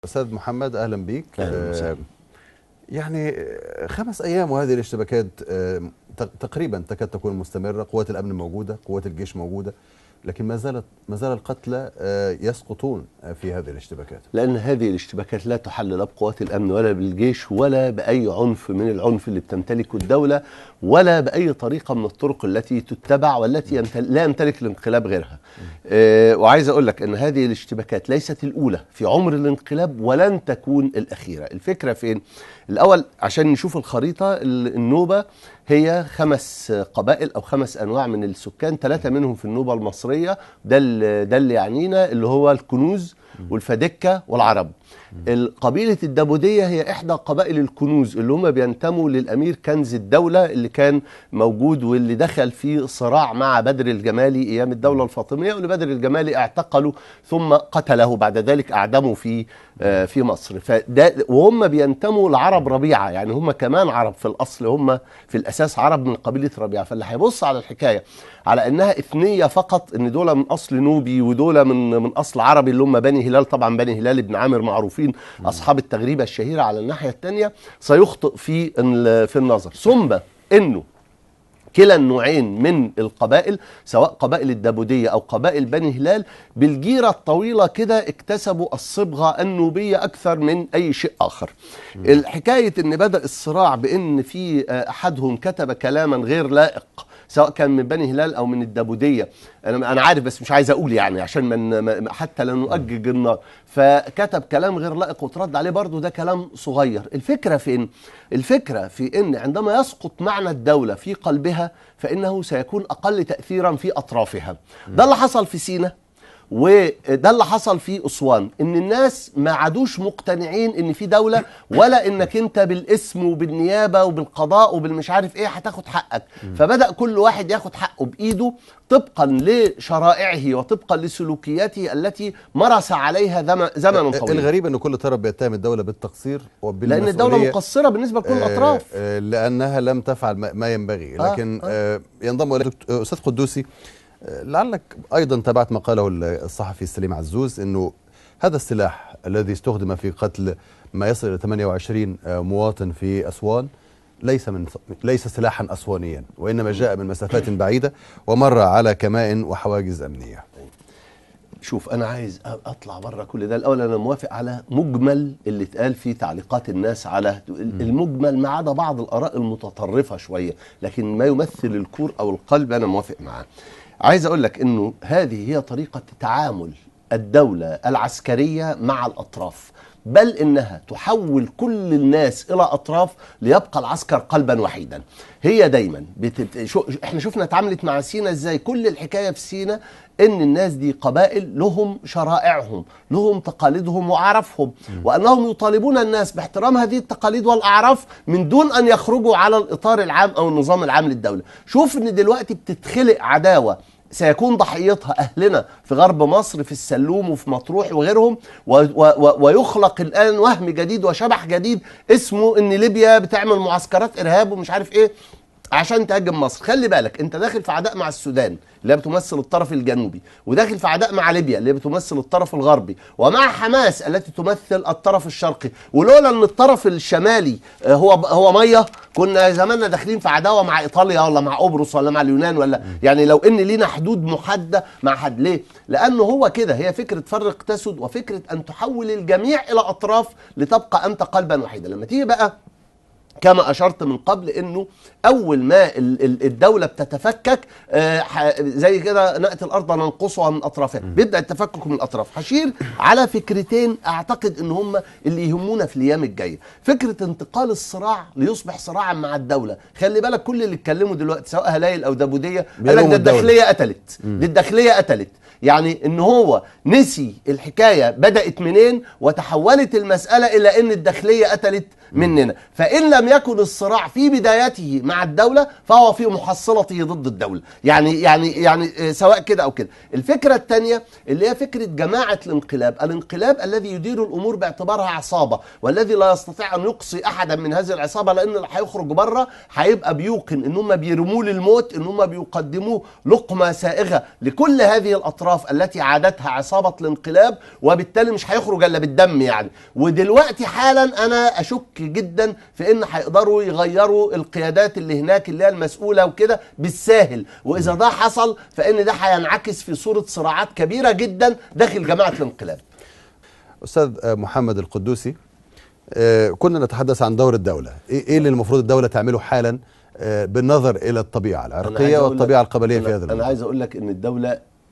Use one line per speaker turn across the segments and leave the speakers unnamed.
أستاذ محمد أهلا بك.
أهلا وسهلا.
يعني 5 أيام وهذه الاشتباكات تقريبا تكاد تكون مستمرة. قوات الأمن موجودة، قوات الجيش موجودة، لكن ما زال القتلى يسقطون في هذه الاشتباكات.
لأن هذه الاشتباكات لا تحل لا بقوات الأمن ولا بالجيش ولا بأي عنف من العنف اللي بتمتلكه الدولة ولا بأي طريقة من الطرق التي تتبع والتي لا يمتلك الانقلاب غيرها. وعايز أقول لك أن هذه الاشتباكات ليست الأولى في عمر الانقلاب ولن تكون الأخيرة. الفكرة فين؟ الأول عشان نشوف الخريطة، النوبة هي 5 قبائل أو 5 أنواع من السكان، 3 منهم في النوبة المصرية، ده اللي يعنينا، اللي هو الكنوز والفدكة والعرب. القبيلة الدابودية هي إحدى قبائل الكنوز اللي هم بينتموا للأمير كنز الدولة اللي كان موجود واللي دخل في صراع مع بدر الجمالي أيام الدولة الفاطمية، واللي بدر الجمالي اعتقله ثم قتله بعد ذلك، أعدمه في مصر. وهم بينتموا لعرب ربيعة، يعني هم كمان عرب في الأصل، هم في الأساس عرب من قبيلة ربيعة. فاللي هيبص على الحكاية على أنها إثنية فقط، أن دول من أصل نوبي ودول من أصل عربي اللي هم بني هلال، طبعا بني هلال بن عامر معروفين أصحاب التغريبة الشهيرة على الناحية الثانية، سيخطئ في النظر. ثم أنه كلا النوعين من القبائل، سواء قبائل الدابودية أو قبائل بني هلال، بالجيرة الطويلة كده اكتسبوا الصبغة النوبية أكثر من أي شيء آخر. الحكاية أن بدأ الصراع بأن في أحدهم كتب كلاما غير لائق، سواء كان من بني هلال أو من الدابودية، أنا عارف بس مش عايز أقول يعني عشان حتى لا نؤجج النار، فكتب كلام غير لائق وترد عليه برضه، ده كلام صغير. الفكرة فين؟ الفكرة في أن عندما يسقط معنى الدولة في قلبها فإنه سيكون أقل تأثيرا في أطرافها. ده اللي حصل في سيناء وده اللي حصل في أسوان، ان الناس ما عادوش مقتنعين ان في دولة، ولا انك انت بالاسم وبالنيابة وبالقضاء وبالمش عارف ايه هتاخد حقك. فبدأ كل واحد ياخد حقه بإيده طبقا لشرائعه وطبقا لسلوكياته التي مارس عليها زمنا طويلا.
الغريب ان كل طرف بيتهم الدولة بالتقصير
لان الدولة مقصرة بالنسبة لكل الأطراف،
لأنها لم تفعل ما ينبغي. لكن ينضم إليك أستاذ قدوسي، لعلك أيضا تابعت ما قاله الصحفي سليم عزوز، أنه هذا السلاح الذي استخدم في قتل ما يصل إلى 28 مواطن في أسوان ليس سلاحا أسوانيا، وإنما جاء من مسافات بعيدة ومر على كمائن وحواجز أمنية.
شوف، أنا عايز أطلع بره كل ده. الأول أنا موافق على مجمل اللي اتقال في تعليقات الناس على المجمل، ما عدا بعض الآراء المتطرفة شوية، لكن ما يمثل الكور أو القلب أنا موافق معاه. عايز أقول لك إنه هذه هي طريقة تعامل الدولة العسكرية مع الأطراف، بل إنها تحول كل الناس إلى أطراف ليبقى العسكر قلبا وحيدا. هي دايما احنا شفنا اتعاملت مع سينا ازاي. كل الحكاية في سينا ان الناس دي قبائل لهم شرائعهم، لهم تقاليدهم وأعرافهم، وأنهم يطالبون الناس باحترام هذه التقاليد والأعراف من دون أن يخرجوا على الإطار العام أو النظام العام للدولة. شوف ان دلوقتي بتتخلق عداوة سيكون ضحيتها أهلنا في غرب مصر، في السلوم وفي مطروح وغيرهم، ويخلق الآن وهم جديد وشبح جديد اسمه إن ليبيا بتعمل معسكرات إرهاب ومش عارف إيه عشان تهاجم مصر. خلي بالك، انت داخل في عداء مع السودان اللي هي بتمثل الطرف الجنوبي، وداخل في عداء مع ليبيا اللي بتمثل الطرف الغربي، ومع حماس التي تمثل الطرف الشرقي. ولولا ان الطرف الشمالي هو ميه، كنا زماننا داخلين في عداوه مع ايطاليا ولا مع قبرص ولا مع اليونان، ولا يعني لو ان لينا حدود محدده مع حد. ليه؟ لانه هو كده، هي فكره فرق تسد، وفكره ان تحول الجميع الى اطراف لتبقى انت قلبا واحدا. لما تيجي بقى كما أشرت من قبل أنه أول ما الدولة بتتفكك زي كده نأتي الأرض ننقصها من أطرافها، بيبدأ التفكك من الأطراف. هشير على فكرتين أعتقد أن هم اللي يهمونا في الأيام الجاية. فكرة انتقال الصراع ليصبح صراعا مع الدولة. خلي بالك، كل اللي اتكلموا دلوقتي سواء هلايل أو دابودية قال لك ده الداخلية قتلت، دي الداخلية قتلت، يعني ان هو نسي الحكاية بدأت منين وتحولت المسألة الى ان الداخلية قتلت مننا. فإن لم يكن الصراع في بدايته مع الدولة فهو في محصلته ضد الدولة. يعني سواء كده أو كده. الفكرة الثانية اللي هي فكرة جماعة الانقلاب الذي يدير الأمور باعتبارها عصابة، والذي لا يستطيع أن يقصي أحدا من هذه العصابة، لأن اللي هيخرج بره هيبقى بيوقن إن هم بيرموه للموت، إن هم بيقدموه لقمة سائغة لكل هذه الأطراف التي عادتها عصابة الانقلاب، وبالتالي مش هيخرج إلا بالدم يعني. ودلوقتي حالا أنا أشك جدا في إن هيقدروا يغيروا القيادات اللي هناك اللي هي المسؤولة وكده بالساهل، وإذا ده حصل فإن ده هينعكس في صورة صراعات كبيرة جدا داخل جماعة الانقلاب.
أستاذ محمد القدوسي، كنا نتحدث عن دور الدولة، إيه اللي المفروض الدولة تعمله حالا بالنظر إلى الطبيعة العرقية والطبيعة القبلية في هذا الموضوع؟
أنا عايز أقول لك إن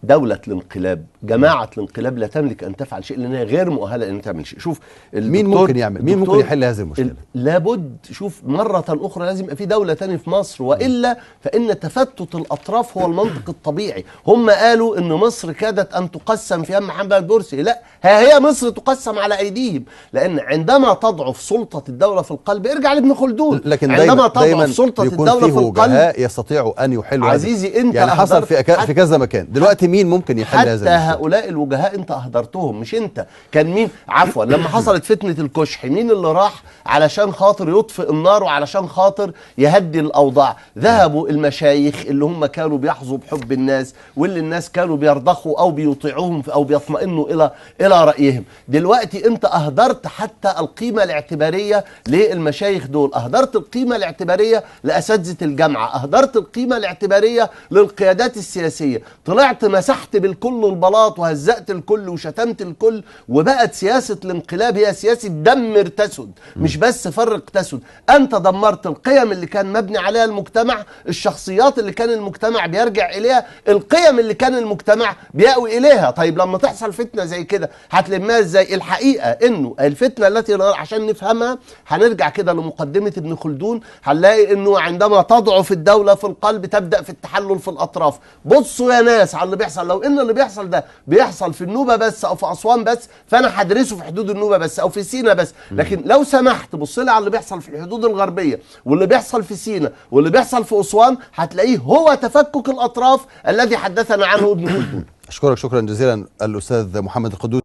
دولة الانقلاب، جماعة الانقلاب لا تملك أن تفعل شيء، لأنها غير مؤهلة أن تعمل شيء. شوف
مين ممكن يعمل، مين ممكن يحل هذه المشكلة؟
لابد، شوف مرة أخرى لازم يبقى في دولة تانية في مصر، وإلا فإن تفتت الأطراف هو المنطق الطبيعي. هم قالوا إن مصر كادت أن تقسم في محمد مرسي، لا، هي مصر تقسم على أيديهم، لأن عندما تضعف سلطة الدولة في القلب، ارجع لابن خلدون،
لكن
عندما تضعف سلطة الدولة في القلب
يستطيعوا أن يحلوا.
عزيزي أنت
يعني حصل في كذا مكان، دلوقتي مين ممكن يحل هذا المشكلة؟
حتى هؤلاء الوجهاء انت اهدرتهم، مش انت. كان مين عفوا لما حصلت فتنة الكشح، مين اللي راح علشان خاطر يطفئ النار وعلشان خاطر يهدي الاوضاع؟ ذهبوا المشايخ اللي هم كانوا بيحظوا بحب الناس، واللي الناس كانوا بيرضخوا او بيطيعوهم او بيطمئنوا الى رايهم. دلوقتي انت اهدرت حتى القيمه الاعتباريه للمشايخ دول، اهدرت القيمه الاعتباريه لاساتذه الجامعه، اهدرت القيمه الاعتباريه للقيادات السياسيه، طلعت مسحت بالكل البلاط وهزأت الكل وشتمت الكل، وبقت سياسة الانقلاب هي سياسة دمر تسد، مش بس فرق تسد. أنت دمرت القيم اللي كان مبني عليها المجتمع، الشخصيات اللي كان المجتمع بيرجع إليها، القيم اللي كان المجتمع بيأوي إليها. طيب لما تحصل فتنة زي كده هتلمها إزاي؟ الحقيقة إنه الفتنة التي عشان نفهمها هنرجع كده لمقدمة ابن خلدون، هنلاقي إنه عندما تضعف الدولة في القلب تبدأ في التحلل في الأطراف. بصوا يا ناس على اللي بيحصل، لو إن اللي بيحصل ده بيحصل في النوبة بس او في اسوان بس، فانا هدرسه في حدود النوبة بس او في سينا بس، لكن لو سمحت بص لي على اللي بيحصل في الحدود الغربية واللي بيحصل في سينا واللي بيحصل في اسوان، هتلاقيه هو تفكك الاطراف الذي حدثنا عنه ابن خلدون.
اشكرك شكرا جزيلا الاستاذ محمد القدوسي.